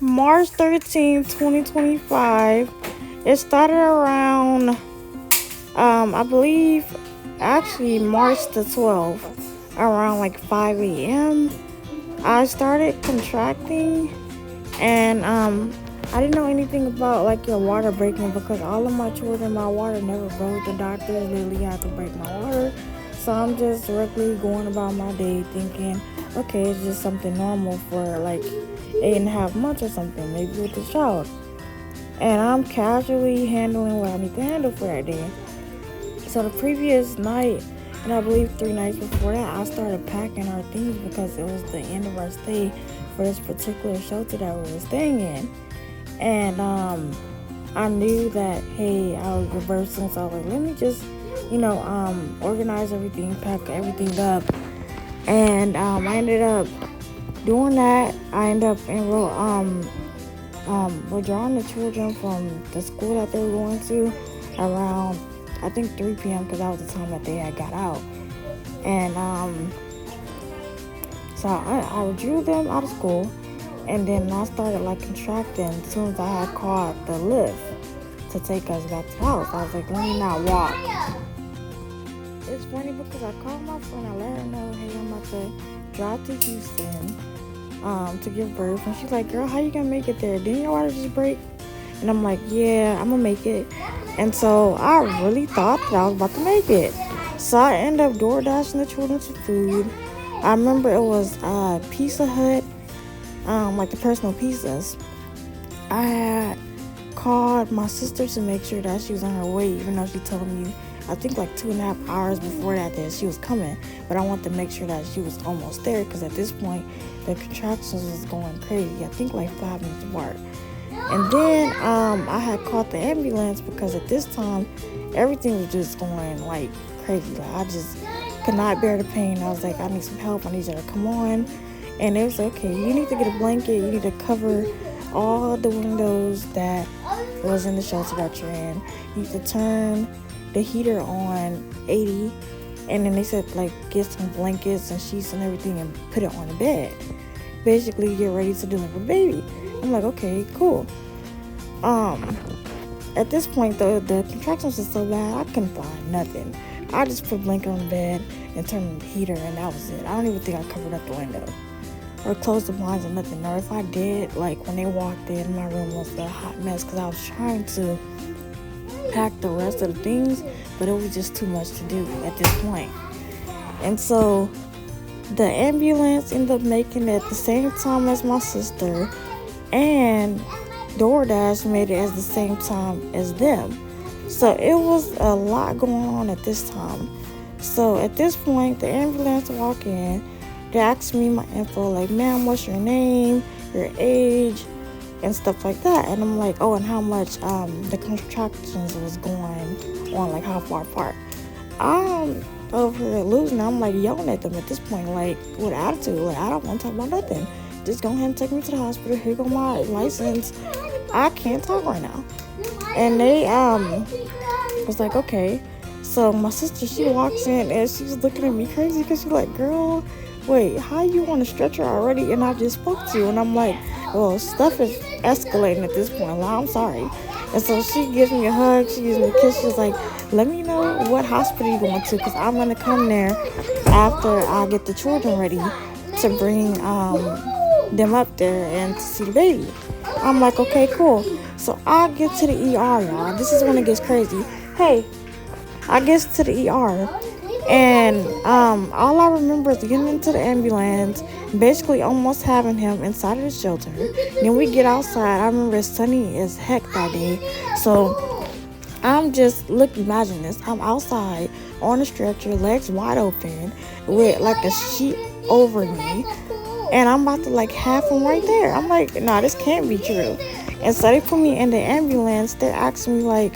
March 13th, 2025. It started around, I believe, actually March the 12th, around like 5 a.m. I started contracting, and I didn't know anything about like your water breaking because all of my children, my water never broke. The doctor literally had to break my water. So I'm just regularly going about my day thinking, okay, it's just something normal for like 8.5 months or something, maybe with this child. And I'm casually handling what I need to handle for that day. So the previous night, and I believe 3 nights before that, I started packing our things because it was the end of our stay for this particular shelter that we were staying in. And I knew that hey, I was reversing, so I was like, let me just, organize everything, pack everything up, and I ended up doing that. I ended up withdrawing the children from the school that they were going to around I think 3 p.m. because that was the time that they had got out, and so I withdrew them out of school, and then I started like contracting as soon as I had called the lift to take us back to the house. I was like, let me not walk. It's funny because I called my friend, I let her know, hey, I'm about to drive to Houston to give birth, and she's like, girl, how you gonna make it there? Didn't your water just break? And I'm like, yeah, I'm gonna make it. And so I really thought that I was about to make it. So I ended up door dashing the children some food. I remember it was Pizza Hut, like the personal pizzas. I had called my sister to make sure that she was on her way, even though she told me, I think like 2.5 hours before that she was coming. But I wanted to make sure that she was almost there because at this point, the contractions was going crazy. I think like 5 minutes apart. And then I had called the ambulance because at this time, everything was just going like crazy. Like I just could not bear the pain. I was like, I need some help. I need you to come on. And it was okay. You need to get a blanket. You need to cover all the windows that was in the shelter that you're in. You need to turn the heater on 80. And then they said like get some blankets and sheets and everything and put it on the bed. Basically get ready to deliver the baby. I'm like, okay, cool. At this point though, the contractions were so bad I couldn't find nothing. I just put a blanket on the bed and turned the heater and that was it. I don't even think I covered up the window or closed the blinds or nothing. Or if I did, like when they walked in, my room was a hot mess because I was trying to pack the rest of the things, but it was just too much to do at this point. And so the ambulance ended up making it at the same time as my sister, and DoorDash made it at the same time as them. So it was a lot going on at this time. So at this point, the ambulance walk in, they asked me my info, like, ma'am, what's your name, your age, and stuff like that. And I'm like, oh, and how much the contractions was going on, like how far apart. I'm over here losing. I'm like yelling at them at this point, like with attitude. Like I don't want to talk about nothing. Just go ahead and take me to the hospital. Here go my license. I can't talk right now. And they was like, okay. So my sister, she walks in and she's looking at me crazy because she's like, girl, wait, how you on a stretcher already? And I just spoke to you. And I'm like, well, stuff is escalating at this point. Like, I'm sorry. And so she gives me a hug. She gives me a kiss. She's like, let me know what hospital you're going to because I'm going to come there after I get the children ready to bring them up there and to see the baby. I'm like, okay, cool. So I get to the ER, y'all. This is when it gets crazy. Hey, I get to the ER, and all I remember is getting into the ambulance, basically almost having him inside of the shelter. Then we get outside. I remember it's sunny as heck that day. So I'm just, imagine this. I'm outside on a stretcher, legs wide open, with like a sheet over me. And I'm about to like have him right there. I'm like, nah, this can't be true. And so they put me in the ambulance. They're asking me like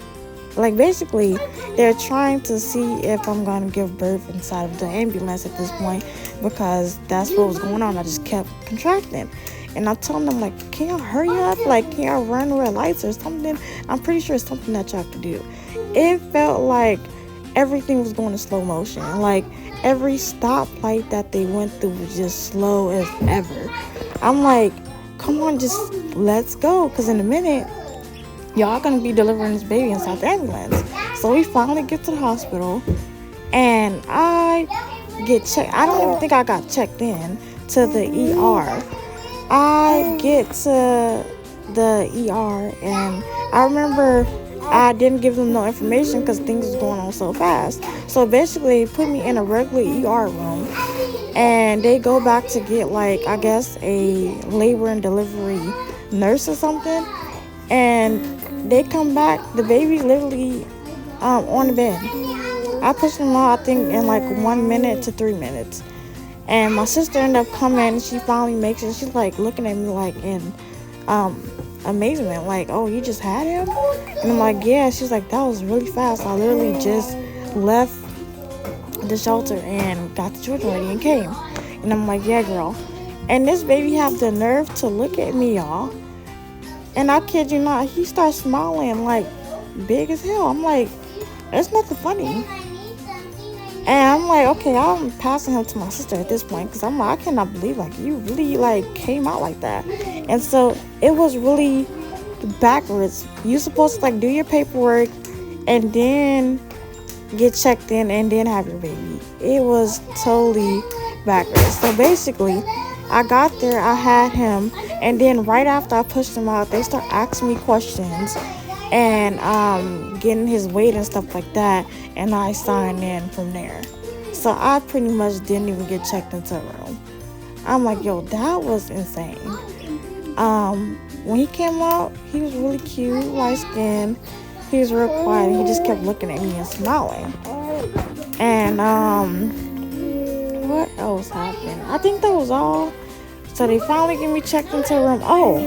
basically they're trying to see if I'm going to give birth inside of the ambulance at this point because that's what was going on. I just kept contracting. And I'm telling them, like, can y'all hurry up? Like, can y'all run red lights or something? I'm pretty sure it's something that y'all can do. It felt like everything was going in slow motion. Like, every stoplight that they went through was just slow as ever. I'm like, come on, just let's go. Because in a minute, y'all going to be delivering this baby inside the ambulance. So we finally get to the hospital. And I get checked. I don't even think I got checked in to the ER. I get to the ER, and I remember I didn't give them no information because things was going on so fast. So basically, they put me in a regular ER room, and they go back to get, like, I guess a labor and delivery nurse or something. And they come back, the baby's literally on the bed. I pushed them out, I think, in like 1 minute to 3 minutes. And my sister ended up coming, and she finally makes it. She's like looking at me like in amazement, like, oh, you just had him? And I'm like, yeah. She's like, that was really fast. I literally just left the shelter and got the children ready and came. And I'm like, yeah, girl. And this baby have the nerve to look at me, y'all. And I kid you not, he starts smiling like big as hell. I'm like, it's nothing funny. And I'm like, okay, I'm passing him to my sister at this point, because I'm like, I cannot believe, like, you really, like, came out like that. And so it was really backwards. You supposed to, like, do your paperwork and then get checked in and then have your baby. It was totally backwards. So basically, I got there, I had him, and then right after I pushed him out, they start asking me questions and getting his weight and stuff like that, and I signed in from there. So I pretty much didn't even get checked into a room. I'm like, yo, that was insane. When he came out, he was really cute, light skinned. He was real quiet. He just kept looking at me and smiling. And what else happened? I think that was all. So they finally get me checked into a room. Oh,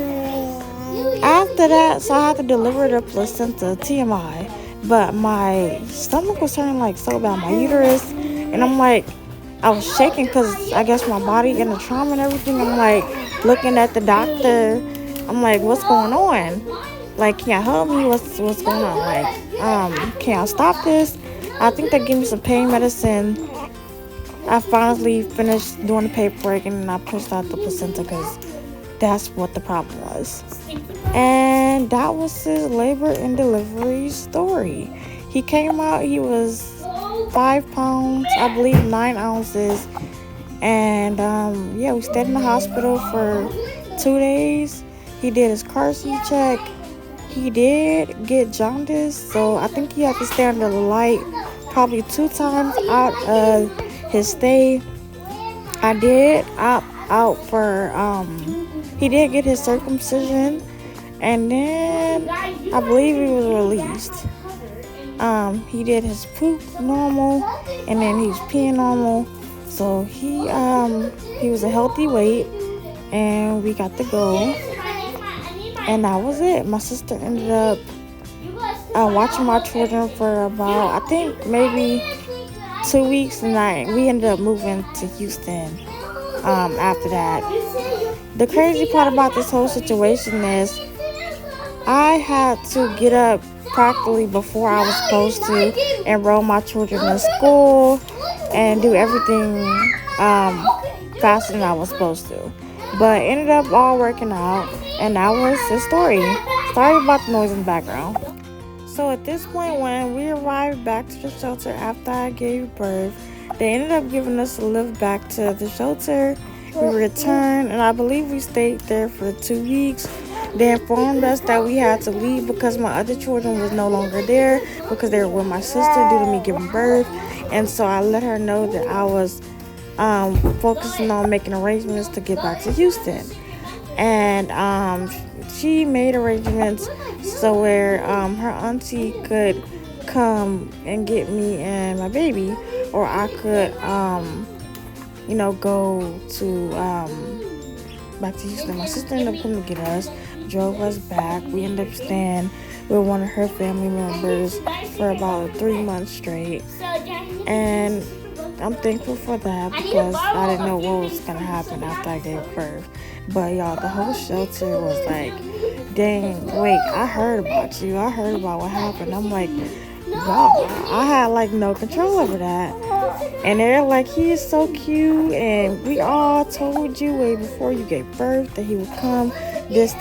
after that, so I had to deliver the placenta, TMI, but my stomach was turning like so bad, my uterus, and I'm like, I was shaking because I guess my body in the trauma and everything. I'm like looking at the doctor. I'm like, what's going on? Like, can y'all help me? What's going on? Like, can y'all stop this? I think they gave me some pain medicine. I finally finished doing the paperwork, and then I pushed out the placenta because that's what the problem was. And that was his labor and delivery story. He came out, he was 5 pounds, I believe 9 ounces. And yeah, we stayed in the hospital for 2 days. He did his car seat check. He did get jaundice, so I think he had to stay under the light probably 2 times out of his stay. I did opt out for he did get his circumcision, and then I believe he was released. He did his poop normal, and then he was peeing normal. So he was a healthy weight, and we got to go. And that was it. My sister ended up watching my children for about, I think, maybe 2 weeks, and we ended up moving to Houston after that. The crazy part about this whole situation is I had to get up practically before I was supposed to enroll my children in school and do everything faster than I was supposed to. But it ended up all working out, and that was the story. Sorry about the noise in the background. So at this point, when we arrived back to the shelter after I gave birth, they ended up giving us a lift back to the shelter. We returned, and I believe we stayed there for 2 weeks. They informed us that we had to leave because my other children was no longer there because they were with my sister due to me giving birth. And so I let her know that I was focusing on making arrangements to get back to Houston. And she made arrangements so where her auntie could come and get me and my baby, or I could go to back to Houston. My sister ended up coming to get us, drove us back. We ended up staying with one of her family members for about 3 months straight, and I'm thankful for that because I didn't know what was gonna happen after I gave birth. But y'all, the whole shelter was like, dang, wait, I heard about you. I heard about what happened. I'm like, wow, I had like no control over that. And they're like, he is so cute, and we all told you way before you gave birth that he would come this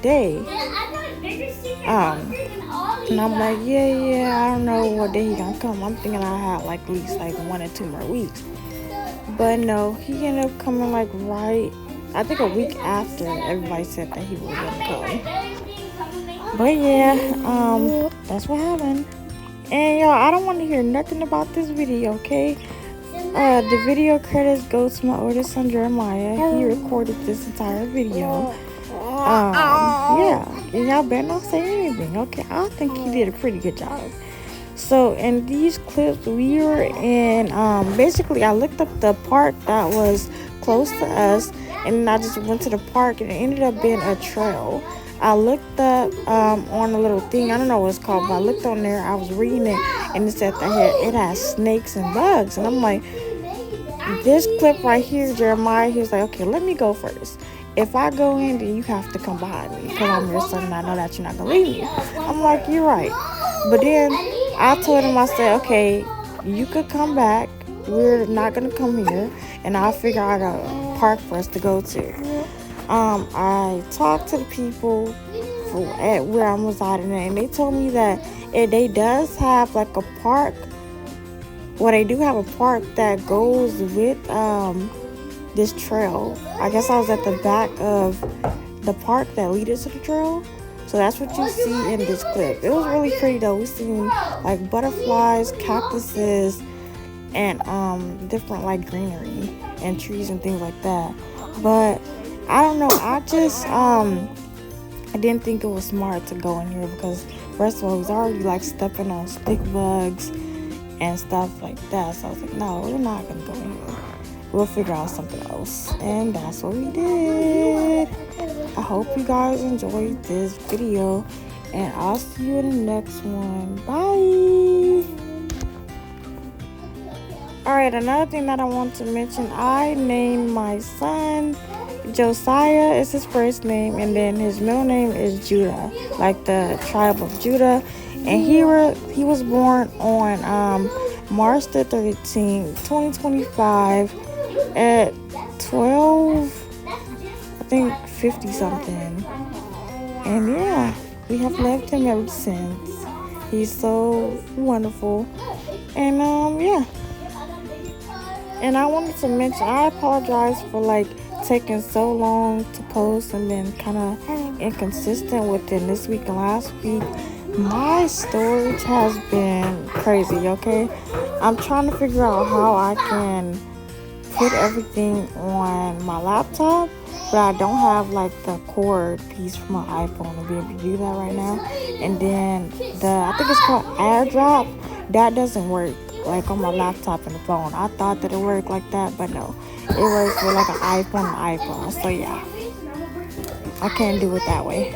day. And I'm like, yeah, I don't know what day he gonna come. I'm thinking I had like at least like 1 or 2 more weeks. But no, he ended up coming like right, I think a week after everybody said that he was gonna come. But yeah, that's what happened. And y'all, I don't want to hear nothing about this video, okay? The video credits go to my oldest son Jeremiah. He recorded this entire video. Yeah, and y'all better not say anything, okay? I think he did a pretty good job. So in these clips, we were in, basically I looked up the park that was close to us, and I just went to the park, and it ended up being a trail. I looked up on a little thing, I don't know what it's called, but I looked on there, I was reading it, and it said that it has snakes and bugs, and I'm like, this clip right here, Jeremiah, he was like, okay, let me go first. If I go in, then you have to come behind me, because I'm your son, and I know that you're not going to leave me. I'm like, you're right. But then I told him, I said, okay, you could come back, we're not going to come here, and I'll figure out a park for us to go to. I talked to the people at where I'm residing at, and they told me that they does have like a park. Well, they do have a park that goes with this trail. I guess I was at the back of the park that leads to the trail. So that's what you see in this clip. It was really pretty though. We seen like butterflies, cactuses, and different like greenery and trees and things like that. But I don't know, I just I didn't think it was smart to go in here, because first of all, he's already like stepping on stick bugs and stuff like that. So I was like, no, we're not gonna go in here, we'll figure out something else. And that's what we did. I hope you guys enjoyed this video, and I'll see you in the next one. Bye. Alright, another thing that I want to mention, I named my son Josiah is his first name, and then his middle name is Judah, like the tribe of Judah. And he was born on March the 13th, 2025 at 12, I think 50 something. And yeah, we have loved him ever since. He's so wonderful. And yeah. And I wanted to mention, I apologize for like taking so long to post and then kind of inconsistent within this week and last week. My storage has been crazy, okay? I'm trying to figure out how I can put everything on my laptop, but I don't have like the cord piece for my iPhone to be able to do that right now. And then I think it's called AirDrop, that doesn't work like on my laptop and the phone. I thought that it worked like that, but no, it works with like an iPhone and iPhone. So yeah, I can't do it that way.